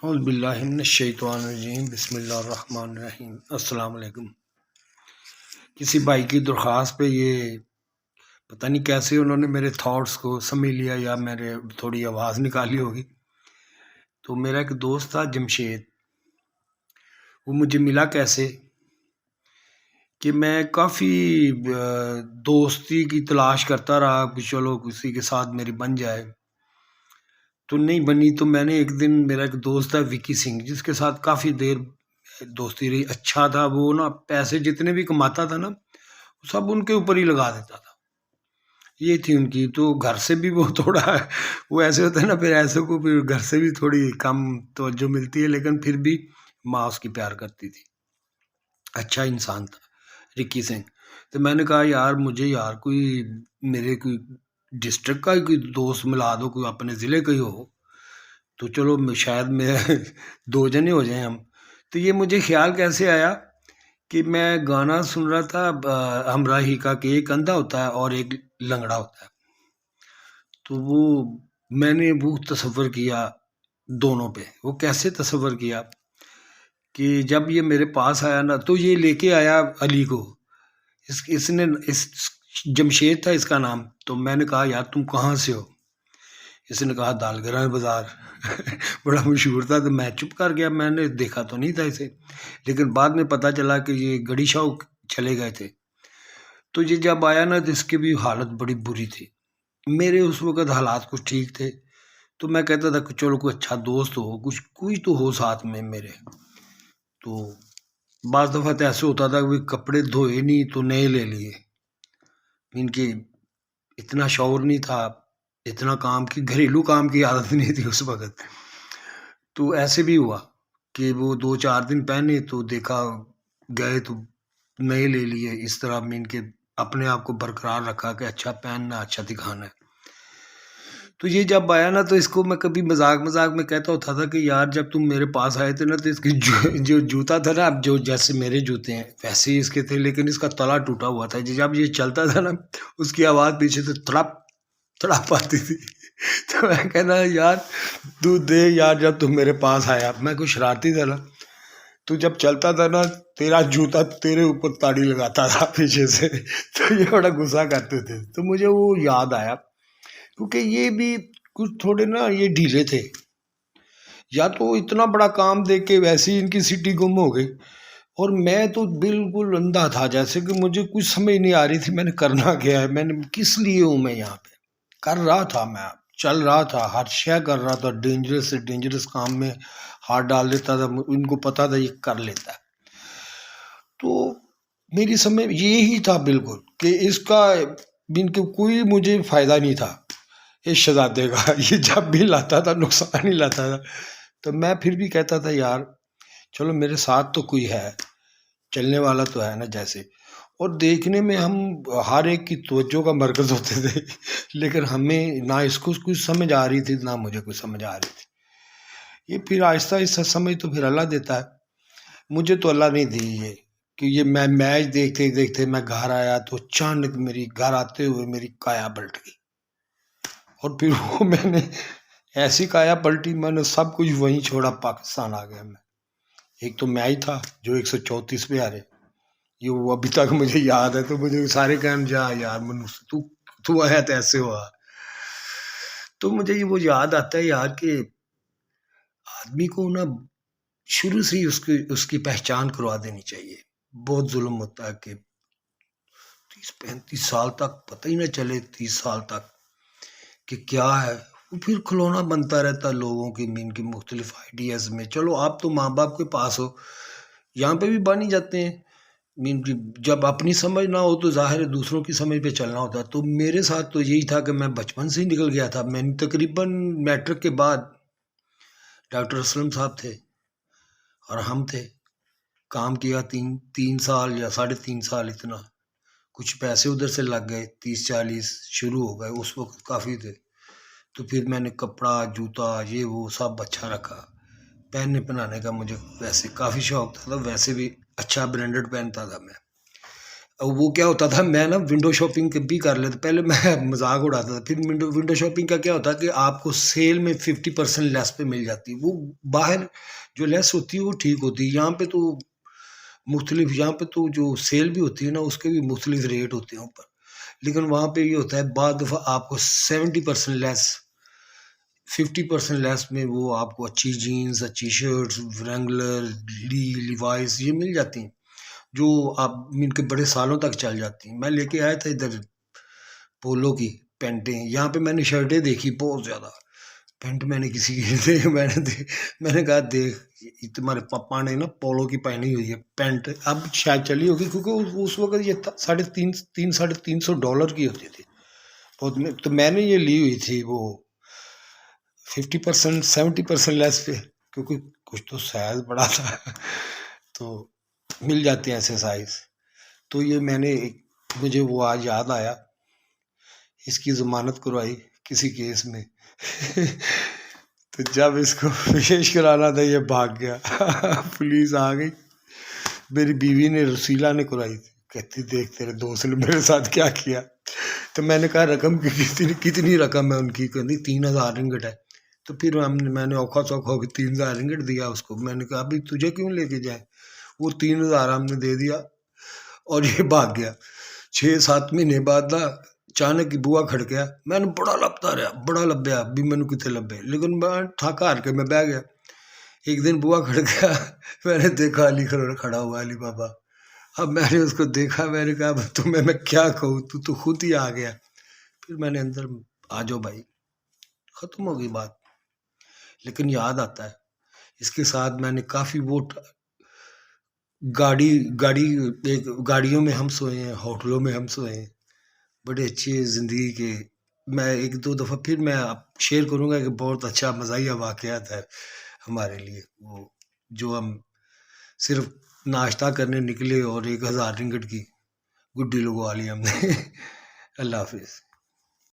اعوذ باللہ من الشیطان الرجیم، بسم اللہ الرحمن الرحیم۔ السلام علیکم۔ کسی بھائی کی درخواست پہ یہ پتہ نہیں کیسے انہوں نے میرے تھاٹس کو سمجھ لیا یا میرے تھوڑی آواز نکالی ہوگی۔ تو میرا ایک دوست تھا جمشید، وہ مجھے ملا کیسے کہ میں کافی دوستی کی تلاش کرتا رہا کہ چلو کسی کے ساتھ میری بن جائے، تو نہیں بنی۔ تو میں نے ایک دن، میرا ایک دوست ہے وکی سنگھ، جس کے ساتھ کافی دیر دوستی رہی، اچھا تھا وہ نا، پیسے جتنے بھی کماتا تھا نا سب ان کے اوپر ہی لگا دیتا تھا، یہ تھی ان کی۔ تو گھر سے بھی وہ تھوڑا وہ ایسے ہوتا ہے نا، پھر ایسے کو پھر گھر سے بھی تھوڑی کم توجہ ملتی ہے، لیکن پھر بھی ماں اس کی پیار کرتی تھی، اچھا انسان تھا رکی سنگھ۔ تو میں نے کہا یار مجھے کوئی میرے کوئی ڈسٹرکٹ کا ہی کوئی دوست ملا دو، کوئی اپنے ضلع کا ہی ہو، تو چلو شاید میں 2 جنے ہو جائیں ہم۔ تو یہ مجھے خیال کیسے آیا کہ میں گانا سن رہا تھا ہمراہی کا، کہ ایک اندھا ہوتا ہے اور ایک لنگڑا ہوتا ہے، تو وہ میں نے وہ تصور کیا دونوں پہ۔ وہ کیسے تصور کیا کہ جب یہ میرے پاس آیا نا، تو یہ لے کے آیا علی کو، اس نے جمشید تھا اس کا نام۔ تو میں نے کہا یار تم کہاں سے ہو؟ اس نے کہا دالگرہ بازار بڑا مشہور تھا۔ تو میں چپ کر گیا، میں نے دیکھا تو نہیں تھا اسے، لیکن بعد میں پتہ چلا کہ یہ گڑی شاہ چلے گئے تھے۔ تو یہ جب آیا نا تو اس کی بھی حالت بڑی بری تھی، میرے اس وقت حالات کچھ ٹھیک تھے، تو میں کہتا تھا کہ چلو کوئی اچھا دوست ہو، کوئی تو ہو ساتھ میں میرے۔ تو بعض دفعہ تو ایسے ہوتا تھا کہ کپڑے دھوئے نہیں تو نئے لے لیے، ان کی اتنا شعور نہیں تھا، اتنا کام کی گھریلو کام کی عادت نہیں تھی اس وقت۔ تو ایسے بھی ہوا کہ وہ 2-4 دن پہنے تو دیکھا گئے تو نئے لے لیے، اس طرح میں ان کے اپنے آپ کو برقرار رکھا کہ اچھا پہننا، اچھا دکھانا ہے۔ تو یہ جب آیا نا تو اس کو میں کبھی مذاق میں کہتا ہوتا تھا کہ یار جب تم میرے پاس آئے تھے نا تو اس کی جو جوتا تھا نا، اب جو جیسے میرے جوتے ہیں ویسے ہی اس کے تھے، لیکن اس کا تلا ٹوٹا ہوا تھا۔ جب یہ چلتا تھا نا اس کی آواز پیچھے سے تڑپ آتی تھی۔ تو میں کہنا یار تو دے یار، جب تم میرے پاس آیا، میں کوئی شرارتی تھا نا، تو جب چلتا تھا نا تیرا جوتا تیرے اوپر تاڑی لگاتا تھا پیچھے سے، تو یہ بڑا غصہ کرتے تھے۔ تو مجھے وہ یاد آیا، کیونکہ یہ بھی کچھ تھوڑے نا یہ ڈھیلے تھے، یا تو اتنا بڑا کام دے کے ویسے ہی ان کی سٹی گم ہو گئی، اور میں تو بالکل اندھا تھا، جیسے کہ مجھے کچھ سمجھ نہیں آ رہی تھی میں نے کرنا کیا ہے، میں نے کس لیے ہوں میں یہاں پہ کر رہا تھا، میں چل رہا تھا، ہر شے کر رہا تھا، ڈینجرس سے ڈینجرس کام میں ہاتھ ڈال دیتا تھا، ان کو پتا تھا یہ کر لیتا ہے۔ تو میری سمجھ یہی تھا بالکل کہ اس کا ان کے کوئی مجھے فائدہ نہیں تھا اس شہزادے کا، یہ جب بھی لاتا تھا نقصان ہی لاتا تھا۔ تو میں پھر بھی کہتا تھا یار چلو میرے ساتھ تو کوئی ہے، چلنے والا تو ہے نا جیسے، اور دیکھنے میں ہم ہر ایک کی توجہ کا مرکز ہوتے تھے، لیکن ہمیں نہ اس کو کچھ سمجھ آ رہی تھی نہ مجھے کچھ سمجھ آ رہی تھی۔ یہ پھر آہستہ آہستہ سمجھ تو پھر اللہ دیتا ہے، مجھے تو اللہ نہیں دی یہ، کہ یہ میں میچ دیکھتے دیکھتے میں گھر آیا تو اچانک میری گھر آتے ہوئے میری کایا پلٹ گئی، اور پھر وہ میں نے ایسی کایا پلٹی، میں نے سب کچھ وہیں چھوڑا، پاکستان آ گیا میں۔ ایک تو میچ تھا جو 134 پہ ہارے، یہ وہ ابھی تک مجھے یاد ہے، تو مجھے سارے کہنے جا یار منوس تو آیا تو ایسے ہوا۔ تو مجھے یہ وہ یاد آتا ہے یار کہ آدمی کو نا شروع سے ہی اس کی پہچان کروا دینی چاہیے۔ بہت ظلم ہوتا ہے کہ 30-35 سال تک پتہ ہی نہ چلے، 30 سال تک کہ کیا ہے، وہ پھر کھلونا بنتا رہتا ہے لوگوں کی، ان کی مختلف آئیڈیاز میں۔ چلو آپ تو ماں باپ کے پاس ہو، یہاں پہ بھی بن ہی جاتے ہیں، جب اپنی سمجھ نہ ہو تو ظاہر ہے دوسروں کی سمجھ پہ چلنا ہوتا ہے۔ تو میرے ساتھ تو یہی تھا کہ میں بچپن سے ہی نکل گیا تھا، میں تقریباً میٹرک کے بعد ڈاکٹر اسلم صاحب تھے اور ہم تھے، کام کیا 3 سال یا 3.5 سال، اتنا کچھ پیسے ادھر سے لگ گئے، 30-40 شروع ہو گئے، اس وقت کافی تھے۔ تو پھر میں نے کپڑا جوتا یہ وہ سب اچھا رکھا، پہننے پہنانے کا مجھے ویسے کافی شوق تھا، ویسے بھی اچھا برانڈڈ پہنتا تھا میں۔ وہ کیا ہوتا تھا، میں نا ونڈو شاپنگ بھی کر لیتا، پہلے میں مذاق اڑاتا تھا، پھر ونڈو شاپنگ کا کیا ہوتا کہ آپ کو سیل میں 50% لیس پہ مل جاتی، وہ باہر جو لیس ہوتی ہے وہ ٹھیک ہوتی ہے، یہاں پہ تو مختلف، یہاں پہ تو جو سیل بھی ہوتی ہے نا اس کے بھی مختلف ریٹ ہوتے ہیں اوپر، لیکن وہاں پہ یہ ہوتا ہے بعض دفعہ آپ کو 70% لیس، 50% لیس میں وہ آپ کو اچھی جینز، اچھی شرٹس، رینگلر، لیوائز یہ مل جاتی ہیں، جو آپ ان کے بڑے سالوں تک چل جاتی ہیں۔ میں لے کے آیا تھا ادھر پولو کی پینٹیں، یہاں پہ میں نے شرٹیں دیکھی بہت زیادہ، پینٹ میں نے کسی کی میں نے کہا دیکھ یہ تمہارے پاپا نے نا پولو کی پہنی ہوئی ہے پینٹ، اب شاید چلی ہوگی کیونکہ اس وقت یہ $350 کی ہوتی تھی بہت، تو میں نے یہ لی ہوئی تھی وہ 50% 70% لیس پہ، کیونکہ کچھ تو سائز بڑا تھا تو مل جاتے ہیں ایسے سائز، تو یہ میں نے مجھے وہ آج یاد آیا، اس کی ضمانت کروائی کسی کیس میں تو جب اس کو پیش کرانا تھا یہ بھاگ گیا پولیس آ گئی، میری بیوی نے رسیلہ نے کرائی تھی، کہتی دیکھ تیرے دوست نے میرے ساتھ کیا کیا، تو میں نے کہا رقم کتنی رقم ہے ان کی، کہتی 3000 رنگٹ ہے، تو پھر میں نے اوکھا سوکھا ہو کے 3000 رنگٹ دیا اس کو، میں نے کہا ابھی تجھے کیوں لے کے جائیں، وہ 3000 ہم نے دے دیا اور یہ بھاگ گیا۔ 6-7 مہینے بعد نا اچانک بوا کھڑکیا، میں نے بڑا لبتا رہا، بڑا لبیا بھی مینو کتنے لبے، لیکن میں تھک ہار کے میں بہ گیا۔ ایک دن بوا کھڑکیا میں نے دیکھا علی کھڑا ہوا، علی بابا، اب میں نے اس کو دیکھا، میں نے کہا تمہیں میں کیا کہوں، تو خود ہی آ گیا، پھر میں نے اندر آ جاؤ بھائی، ختم ہو گئی بات، لیکن یاد آتا ہے اس کے ساتھ میں نے کافی وہ گاڑیوں میں ہم سوئے ہیں، ہوٹلوں میں ہم سوئے ہیں، بڑے اچھے زندگی کے، میں 1-2 دفعہ پھر میں شیئر کروں گا کہ بہت اچھا مزاحیہ واقعات ہے ہمارے لیے، وہ جو ہم صرف ناشتہ کرنے نکلے اور 1000 رنگٹ کی گڈی لگوا لی ہم نے اللہ حافظ۔